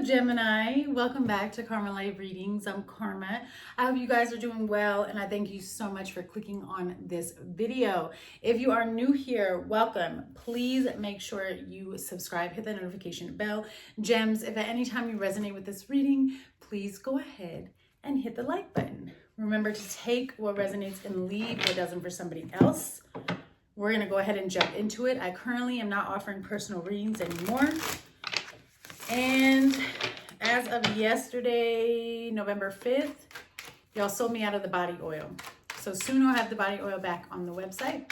Gemini, welcome back to Karma Live Readings. I'm Karma. I hope you guys are doing well, and I thank you so much for clicking on this video. If you are new here, welcome. Please make sure you subscribe, hit the notification bell. Gems, if at any time you resonate with this reading, please go ahead and hit the like button. Remember to take what resonates and leave what doesn't for somebody else. We're going to go ahead and jump into it. I currently am not offering personal readings anymore. And as of yesterday, November 5th, y'all sold me out of the body oil. So soon I'll have the body oil back on the website.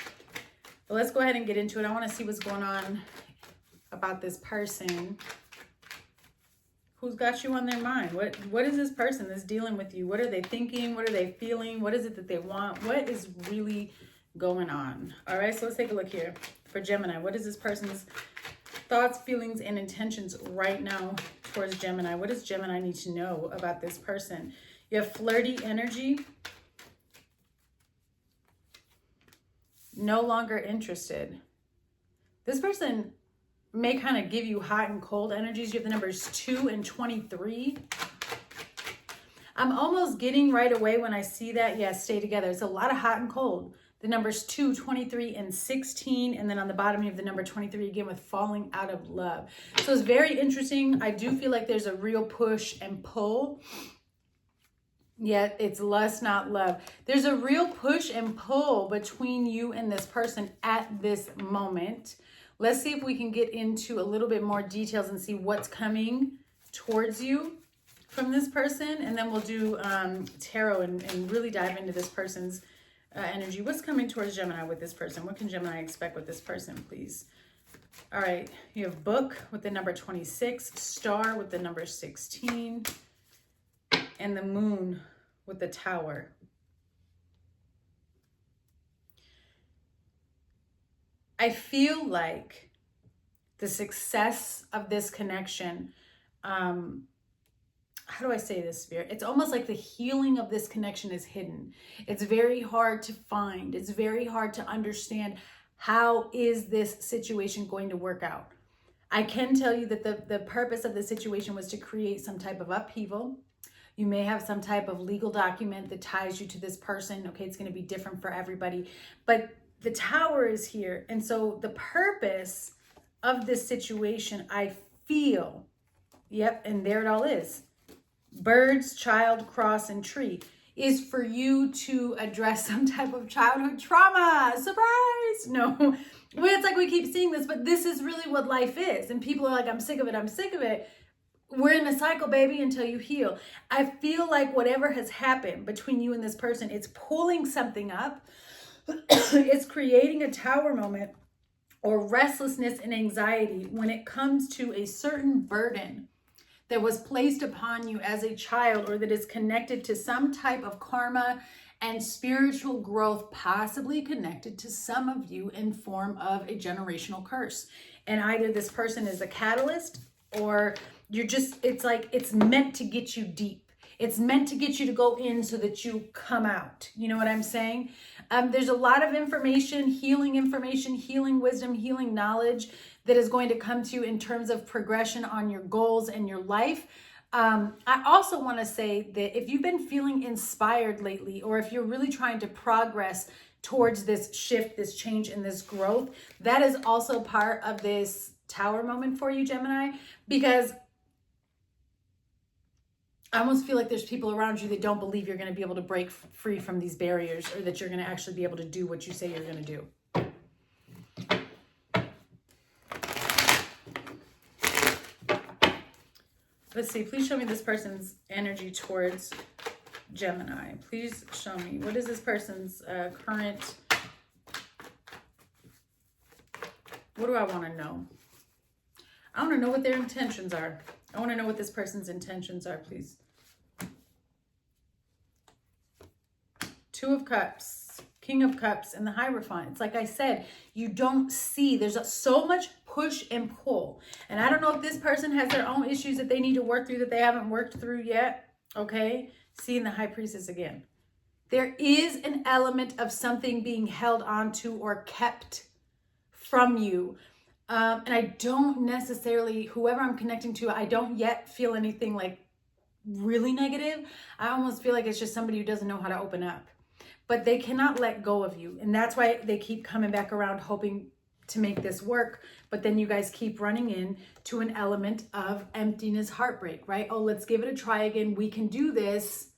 But let's go ahead and get into it. I want to see what's going on about this person. Who's got you on their mind? What is this person that's dealing with you? What are they thinking? What are they feeling? What is it that they want? What is really going on? All right, so let's take a look here. For Gemini, what is this person's thoughts, feelings, and intentions right now towards Gemini? What does Gemini need to know about this person? You have flirty energy. No longer interested. This person may kind of give you hot and cold energies. You have the numbers 2 and 23. I'm almost getting right away when I see that. Yeah, stay together. It's a lot of hot and cold. The numbers 2, 23, and 16. And then on the bottom, you have the number 23 again with falling out of love. So it's very interesting. I do feel like there's a real push and pull. Yet it's lust, not love. There's a real push and pull between you and this person at this moment. Let's see if we can get into a little bit more details and see what's coming towards you from this person. And then we'll do tarot and really dive into this person's energy. What's coming towards Gemini with this person? What can Gemini expect with this person, please? All right, you have book with the number 26, star with the number 16, and the moon with the tower. I feel like the success of this connection, how do I say this, Spirit? It's almost like the healing of this connection is hidden. It's very hard to find. It's very hard to understand how is this situation going to work out. I can tell you that the purpose of the situation was to create some type of upheaval. You may have some type of legal document that ties you to this person. Okay, it's going to be different for everybody. But the tower is here. And so the purpose of this situation, I feel, yep, and there it all is. Birds, child, cross, and tree is for you to address some type of childhood trauma. Surprise! No, well, it's like we keep seeing this, but this is really what life is. And people are like, I'm sick of it. I'm sick of it. We're in a cycle, baby, until you heal. I feel like whatever has happened between you and this person, it's pulling something up. It's creating a tower moment or restlessness and anxiety when it comes to a certain burden that was placed upon you as a child, or that is connected to some type of karma and spiritual growth, possibly connected to some of you in form of a generational curse. And either this person is a catalyst, or you're just, it's like it's meant to get you deep. It's meant to get you to go in so that you come out. You know what I'm saying? There's a lot of information, healing wisdom, healing knowledge that is going to come to you in terms of progression on your goals and your life. I also want to say that if you've been feeling inspired lately, or if you're really trying to progress towards this shift, this change, and this growth, that is also part of this tower moment for you, Gemini, because I almost feel like there's people around you that don't believe you're going to be able to break free from these barriers, or that you're going to actually be able to do what you say you're going to do. Let's see. Please show me this person's energy towards Gemini. Please show me. What is this person's current... What do I want to know? I want to know what their intentions are. I want to know what this person's intentions are, please. Two of Cups, King of Cups, and the Hierophant. It's like I said, you don't see. There's so much push and pull. And I don't know if this person has their own issues that they need to work through that they haven't worked through yet. Okay? Seeing the High Priestess again. There is an element of something being held onto or kept from you. And I don't necessarily, whoever I'm connecting to, I don't yet feel anything like really negative. I almost feel like it's just somebody who doesn't know how to open up. But they cannot let go of you. And that's why they keep coming back around hoping to make this work. But then you guys keep running in to an element of emptiness, heartbreak, right? Oh, let's give it a try again. We can do this.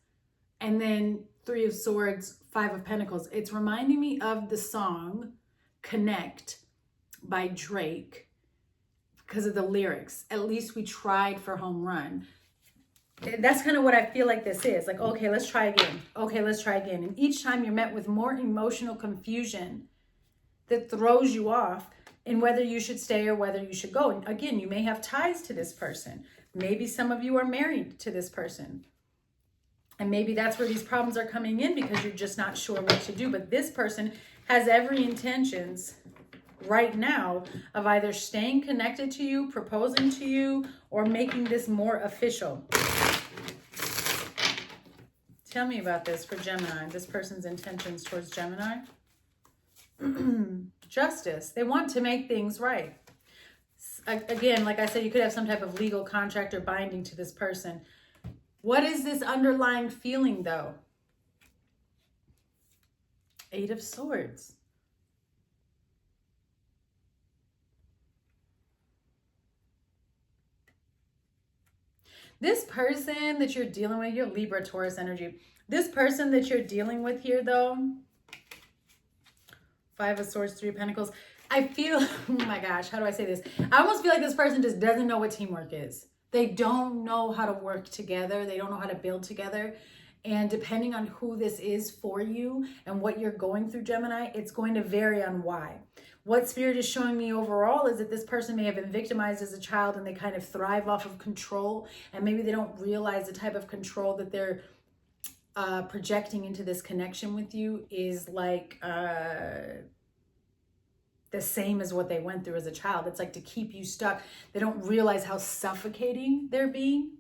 And then 3 of Swords, 5 of Pentacles. It's reminding me of the song Connect by Drake because of the lyrics. At least we tried for home run. That's kind of what I feel like this is. Like, okay, let's try again. Okay, let's try again. And each time you're met with more emotional confusion that throws you off in whether you should stay or whether you should go. And again, you may have ties to this person. Maybe some of you are married to this person. And maybe that's where these problems are coming in because you're just not sure what to do. But this person has every intentions right now of either staying connected to you, proposing to you, or making this more official. Tell me about this for Gemini, this person's intentions towards Gemini. Justice. They want to make things right. Again, like I said, you could have some type of legal contract or binding to this person. What is this underlying feeling, though? 8 of Swords. This person that you're dealing with, your Libra, Taurus energy. This person that you're dealing with here, though, 5 of Swords, 3 of Pentacles. I feel, oh my gosh, how do I say this? I almost feel like this person just doesn't know what teamwork is. They don't know how to work together. They don't know how to build together. And depending on who this is for you and what you're going through, Gemini, it's going to vary on why. What Spirit is showing me overall is that this person may have been victimized as a child and they kind of thrive off of control. And maybe they don't realize the type of control that they're projecting into this connection with you is like the same as what they went through as a child. It's like to keep you stuck. They don't realize how suffocating they're being.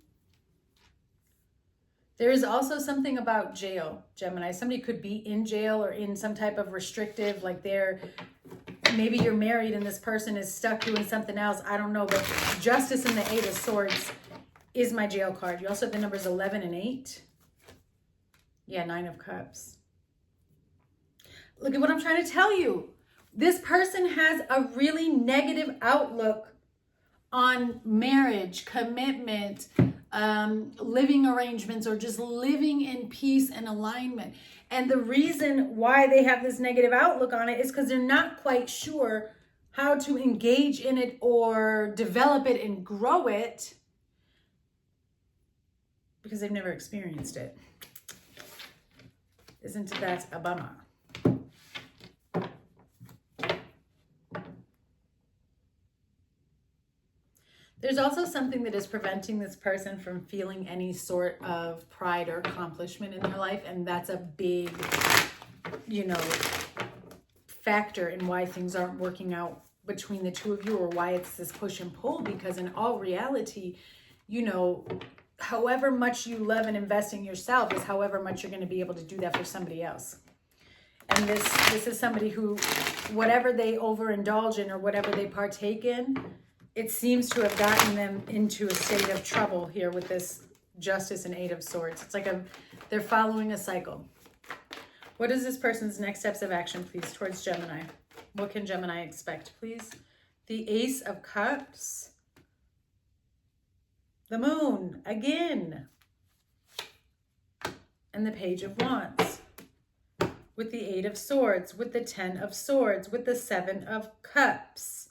There is also something about jail, Gemini. Somebody could be in jail or in some type of restrictive, like maybe you're married and this person is stuck doing something else. I don't know, but Justice and the 8 of Swords is my jail card. You also have the numbers 11 and 8. Yeah, 9 of Cups. Look at what I'm trying to tell you. This person has a really negative outlook on marriage, commitment, living arrangements, or just living in peace and alignment. And the reason why they have this negative outlook on it is because they're not quite sure how to engage in it or develop it and grow it because they've never experienced it. Isn't that a bummer? There's also something that is preventing this person from feeling any sort of pride or accomplishment in their life. And that's a big, factor in why things aren't working out between the two of you, or why it's this push and pull. Because in all reality, however much you love and invest in yourself is however much you're going to be able to do that for somebody else. And this is somebody who, whatever they overindulge in or whatever they partake in, it seems to have gotten them into a state of trouble here with this Justice and 8 of Swords. It's like they're following a cycle. What is this person's next steps of action, please, towards Gemini? What can Gemini expect, please? The Ace of Cups. The Moon, again. And the Page of Wands. With the 8 of Swords, with the 10 of Swords, with the 7 of Cups.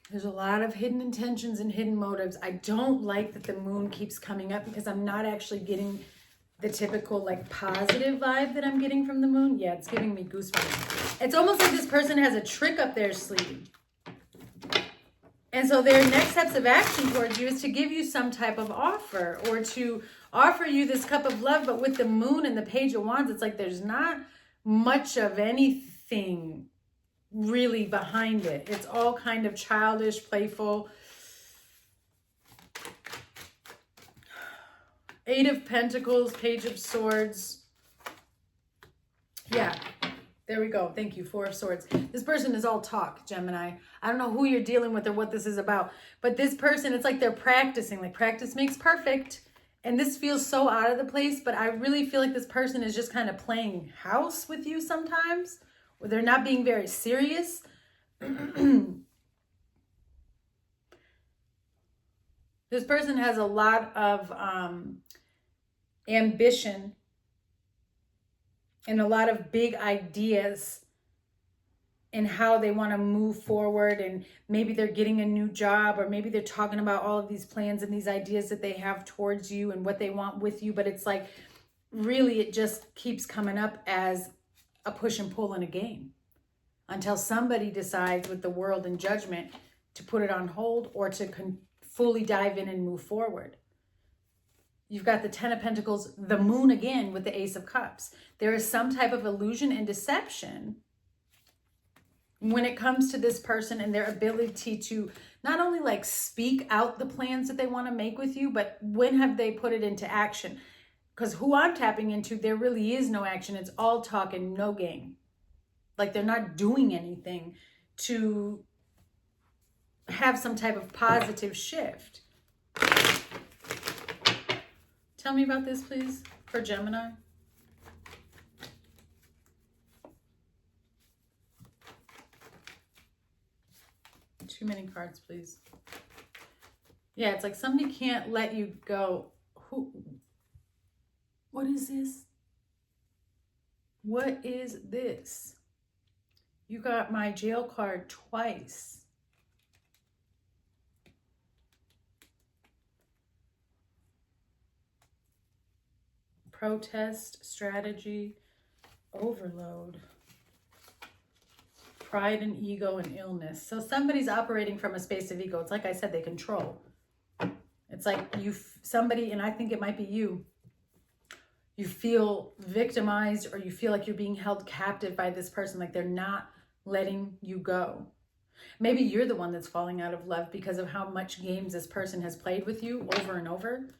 There's a lot of hidden intentions and hidden motives. I don't like that the Moon keeps coming up because I'm not actually getting the typical like positive vibe that I'm getting from the Moon. Yeah, it's giving me goosebumps. It's almost like this person has a trick up their sleeve. And so their next steps of action towards you is to give you some type of offer, or to offer you this cup of love. But with the Moon and the Page of Wands, it's like there's not much of anything really behind it. It's all kind of childish, playful. Eight of Pentacles, Page of Swords. Yeah, there we go. Thank you. Four of Swords. This person is all talk, Gemini. I don't know who you're dealing with or what this is about, but this person, it's like they're practicing. Like practice makes perfect. And this feels so out of the place, but I really feel like this person is just kind of playing house with you sometimes, or they're not being very serious. This person has a lot of ambition and a lot of big ideas and how they want to move forward, and maybe they're getting a new job, or maybe they're talking about all of these plans and these ideas that they have towards you and what they want with you. But it's like, really, it just keeps coming up as a push and pull in a game until somebody decides with the world and judgment to put it on hold or to fully dive in and move forward. You've got the Ten of Pentacles, the Moon again with the Ace of Cups. There is some type of illusion and deception when it comes to this person and their ability to not only like speak out the plans that they want to make with you, but when have they put it into action? Because who I'm tapping into, there really is no action. It's all talk and no game. Like they're not doing anything to have some type of positive shift. Tell me about this, please, for Gemini. Too many cards, please. Yeah, it's like somebody can't let you go. What is this? What is this? You got my jail card twice. Protest, strategy, overload. Pride and ego and illness. So somebody's operating from a space of ego. It's like I said, they control. It's like somebody, and I think it might be you feel victimized, or you feel like you're being held captive by this person, like they're not letting you go. Maybe you're the one that's falling out of love because of how much games this person has played with you over and over.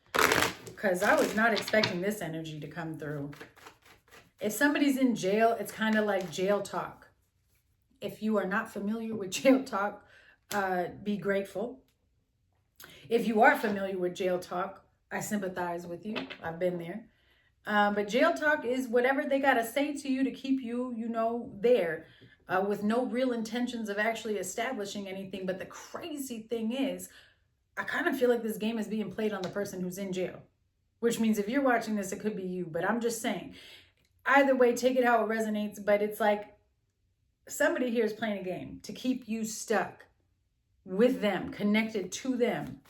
Because I was not expecting this energy to come through. If somebody's in jail, it's kind of like jail talk. If you are not familiar with jail talk, be grateful. If you are familiar with jail talk, I sympathize with you. I've been there. But jail talk is whatever they got to say to you to keep you, there with no real intentions of actually establishing anything. But the crazy thing is, I kind of feel like this game is being played on the person who's in jail, which means if you're watching this, it could be you. But I'm just saying, either way, take it how it resonates. But it's like somebody here is playing a game to keep you stuck with them, connected to them.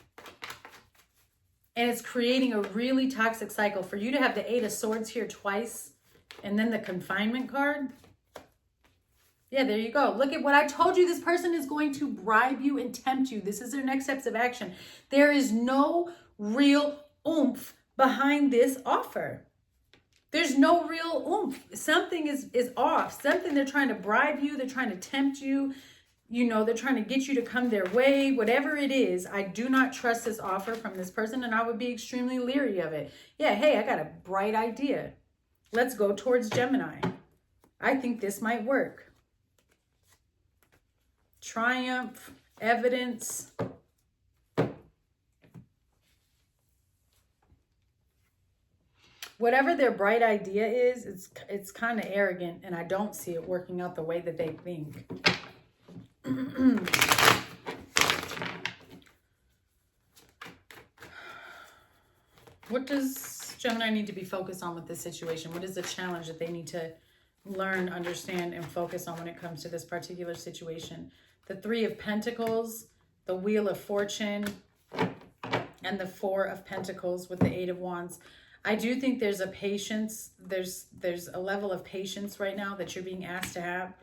And it's creating a really toxic cycle. For you to have the Eight of Swords here twice and then the confinement card. Yeah, there you go. Look at what I told you. This person is going to bribe you and tempt you. This is their next steps of action. There is no real oomph behind this offer. There's no real oomph. Something is off. Something, they're trying to bribe you. They're trying to tempt you. They're trying to get you to come their way. Whatever it is, I do not trust this offer from this person, and I would be extremely leery of it. Yeah, hey, I got a bright idea. Let's go towards Gemini. I think this might work. Triumph, evidence. Whatever their bright idea is, it's kind of arrogant, and I don't see it working out the way that they think. What does Gemini need to be focused on with this situation? What is the challenge that they need to learn, understand, and focus on when it comes to this particular situation? The Three of Pentacles, the Wheel of Fortune, and the Four of Pentacles with the Eight of Wands. I do think there's a patience, there's a level of patience right now that you're being asked to have,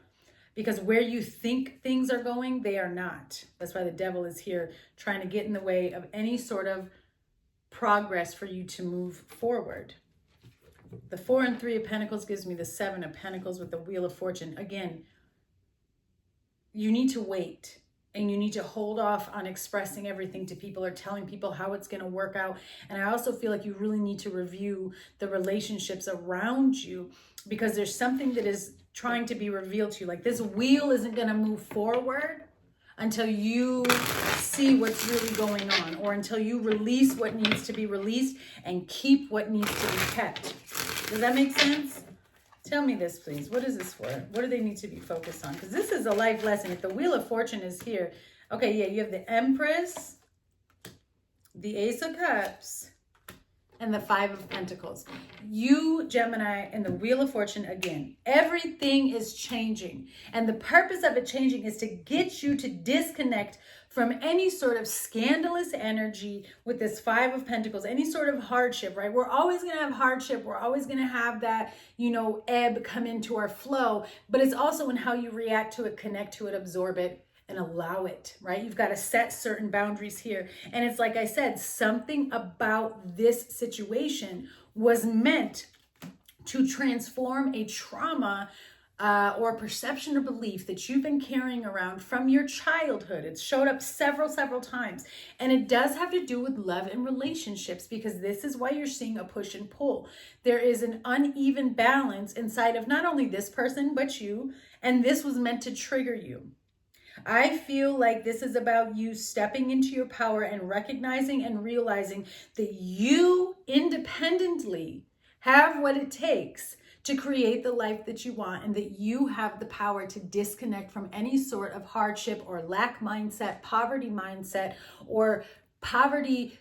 because where you think things are going, they are not. That's why the devil is here trying to get in the way of any sort of progress for you to move forward. The Four and Three of Pentacles gives me the Seven of Pentacles with the Wheel of Fortune. Again, you need to wait. and you need to hold off on expressing everything to people or telling people how it's going to work out. And I also feel like you really need to review the relationships around you, because there's something that is trying to be revealed to you. Like, this wheel isn't going to move forward until you see what's really going on, or until you release what needs to be released and keep what needs to be kept. Does that make sense? Tell me this, please. What is this for? What do they need to be focused on? Because this is a life lesson. If the Wheel of Fortune is here, okay, yeah, you have the Empress, the Ace of Cups, and the Five of Pentacles. You, Gemini, and the Wheel of Fortune, again, everything is changing. And the purpose of it changing is to get you to disconnect from any sort of scandalous energy with this Five of Pentacles, any sort of hardship, right? We're always going to have hardship. We're always going to have that, ebb come into our flow. But it's also in how you react to it, connect to it, absorb it, and allow it, right? You've got to set certain boundaries here. And it's like I said, something about this situation was meant to transform a trauma or perception or belief that you've been carrying around from your childhood. It's showed up several times. And it does have to do with love and relationships, because this is why you're seeing a push and pull. There is an uneven balance inside of not only this person, but you. And this was meant to trigger you. I feel like this is about you stepping into your power and recognizing and realizing that you independently have what it takes to create the life that you want, and that you have the power to disconnect from any sort of hardship or lack mindset, or poverty,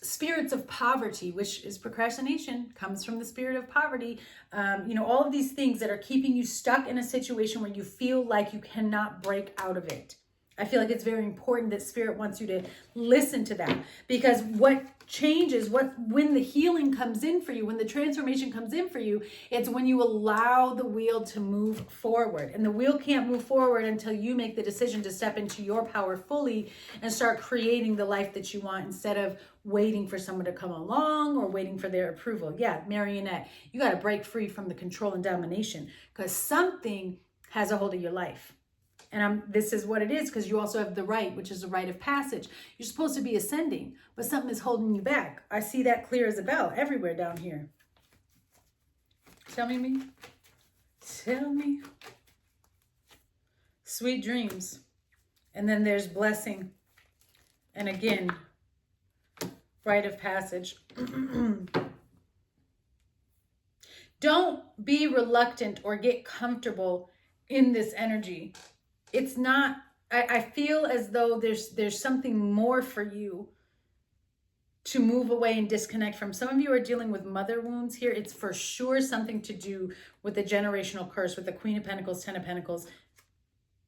spirits of poverty, which is procrastination, comes from the spirit of poverty. All of these things that are keeping you stuck in a situation where you feel like you cannot break out of it. I feel like it's very important that Spirit wants you to listen to that, because what changes, when the healing comes in for you, when the transformation comes in for you, it's when you allow the wheel to move forward. And the wheel can't move forward until you make the decision to step into your power fully and start creating the life that you want, instead of waiting for someone to come along or waiting for their approval. Yeah, marionette, you got to break free from the control and domination, because something has a hold of your life. And this is what it is, because you also have the right, which is the rite of passage. You're supposed to be ascending, but something is holding you back. I see that clear as a bell everywhere down here. Tell me. Tell me. Sweet dreams. And then there's blessing. And again, rite of passage. Don't be reluctant or get comfortable in this energy. It's not, I feel as though there's something more for you to move away and disconnect from. Some of you are dealing with mother wounds here. It's for sure something to do with the generational curse, with the Queen of Pentacles, Ten of Pentacles,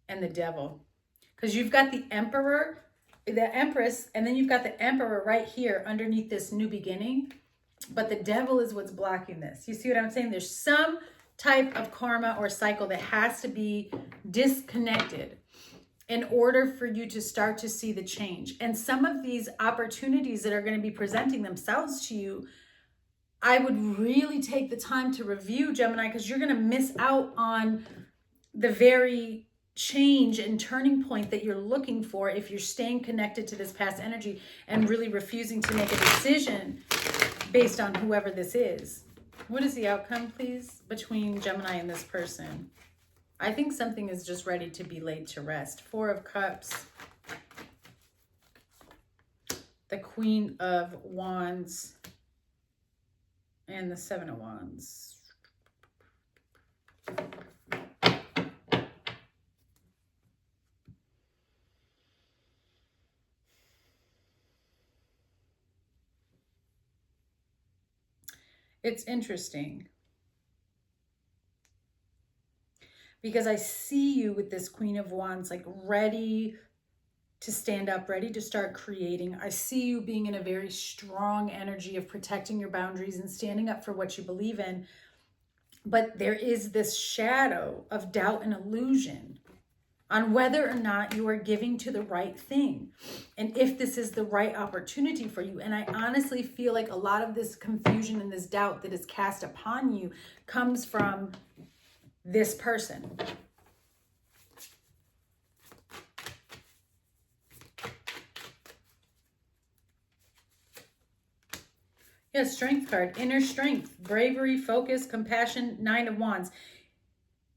and the Devil. Because you've got the Emperor, the Empress, and then you've got the Emperor right here underneath this new beginning. But the Devil is what's blocking this. You see what I'm saying? There's some type of karma or cycle that has to be disconnected in order for you to start to see the change. And some of these opportunities that are going to be presenting themselves to you, I would really take the time to review, Gemini, because you're going to miss out on the very change and turning point that you're looking for if you're staying connected to this past energy and really refusing to make a decision based on whoever this is. What is the outcome, please, between Gemini and this person? I think something is just ready to be laid to rest. Four of Cups. The Queen of Wands. And the Seven of Wands. It's interesting, because I see you with this Queen of Wands, like ready to stand up, ready to start creating. I see you being in a very strong energy of protecting your boundaries and standing up for what you believe in. But there is this shadow of doubt and illusion on whether or not you are giving to the right thing, and if this is the right opportunity for you. And I honestly feel like a lot of this confusion and this doubt that is cast upon you comes from this person. Yeah, strength card, inner strength, bravery, focus, compassion, 9 of Wands.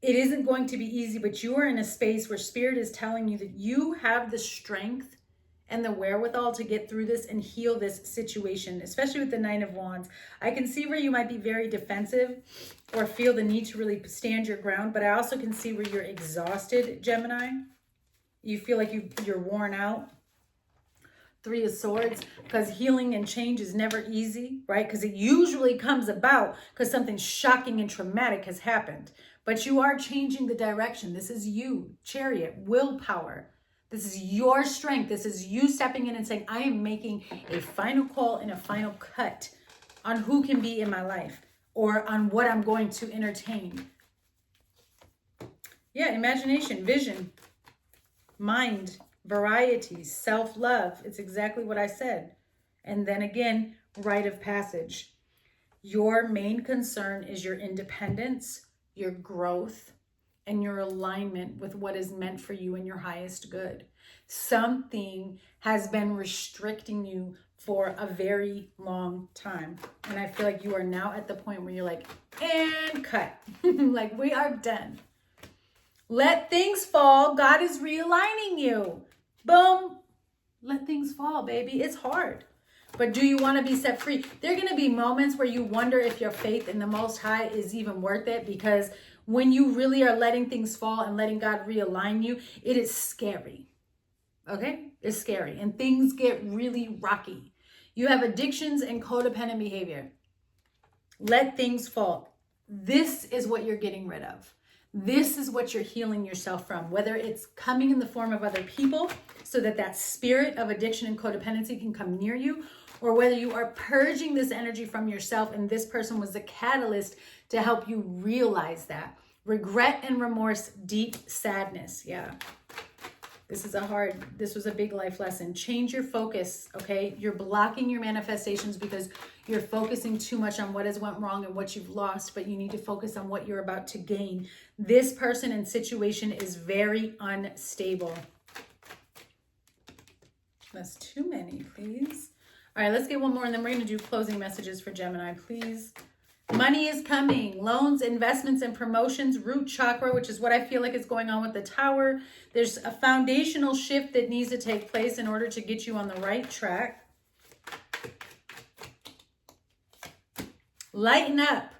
It isn't going to be easy, but you are in a space where Spirit is telling you that you have the strength and the wherewithal to get through this and heal this situation, especially with the 9 of Wands. I can see where you might be very defensive or feel the need to really stand your ground, but I also can see where you're exhausted, Gemini. You feel like you're worn out. 3 of Swords, because healing and change is never easy, right? Because it usually comes about because something shocking and traumatic has happened. But you are changing the direction. This is you, Chariot, willpower. This is your strength. This is you stepping in and saying, I am making a final call and a final cut on who can be in my life or on what I'm going to entertain. Yeah, imagination, vision, mind, variety, self-love. It's exactly what I said. And then again, rite of passage. Your main concern is your independence, your growth, and your alignment with what is meant for you and your highest good. Something has been restricting you for a very long time. And I feel like you are now at the point where you're like, and cut. Like, we are done. Let things fall. God is realigning you. Boom. Let things fall, baby. It's hard. But do you want to be set free? There are going to be moments where you wonder if your faith in the Most High is even worth it, because when you really are letting things fall and letting God realign you, it is scary. Okay? It's scary. And things get really rocky. You have addictions and codependent behavior. Let things fall. This is what you're getting rid of. This is what you're healing yourself from, whether it's coming in the form of other people so that that spirit of addiction and codependency can come near you, or whether you are purging this energy from yourself and this person was the catalyst to help you realize that. Regret and remorse, deep sadness. Yeah. This was a big life lesson. Change your focus, okay? You're blocking your manifestations because you're focusing too much on what has went wrong and what you've lost, but you need to focus on what you're about to gain. This person and situation is very unstable. That's too many, please. All right, let's get one more and then we're going to do closing messages for Gemini, please. Money is coming. Loans, investments, and promotions. Root chakra, which is what I feel like is going on with the Tower. There's a foundational shift that needs to take place in order to get you on the right track. Lighten up.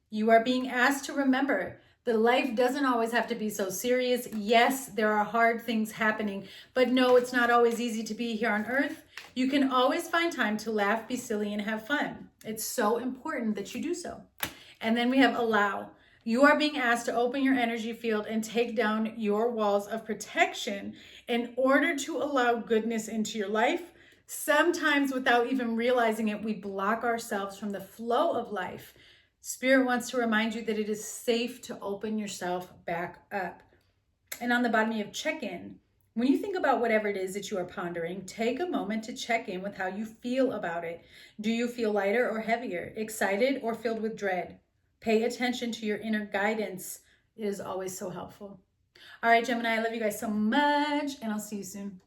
You are being asked to remember that life doesn't always have to be so serious. Yes, there are hard things happening, but no, it's not always easy to be here on earth. You can always find time to laugh, be silly, and have fun. It's so important that you do so. And then we have allow. You are being asked to open your energy field and take down your walls of protection in order to allow goodness into your life. Sometimes without even realizing it, we block ourselves from the flow of life. Spirit wants to remind you that it is safe to open yourself back up. And on the bottom you have check-in. When you think about whatever it is that you are pondering, take a moment to check in with how you feel about it. Do you feel lighter or heavier, excited or filled with dread? Pay attention to your inner guidance. It is always so helpful. All right, Gemini, I love you guys so much, and I'll see you soon.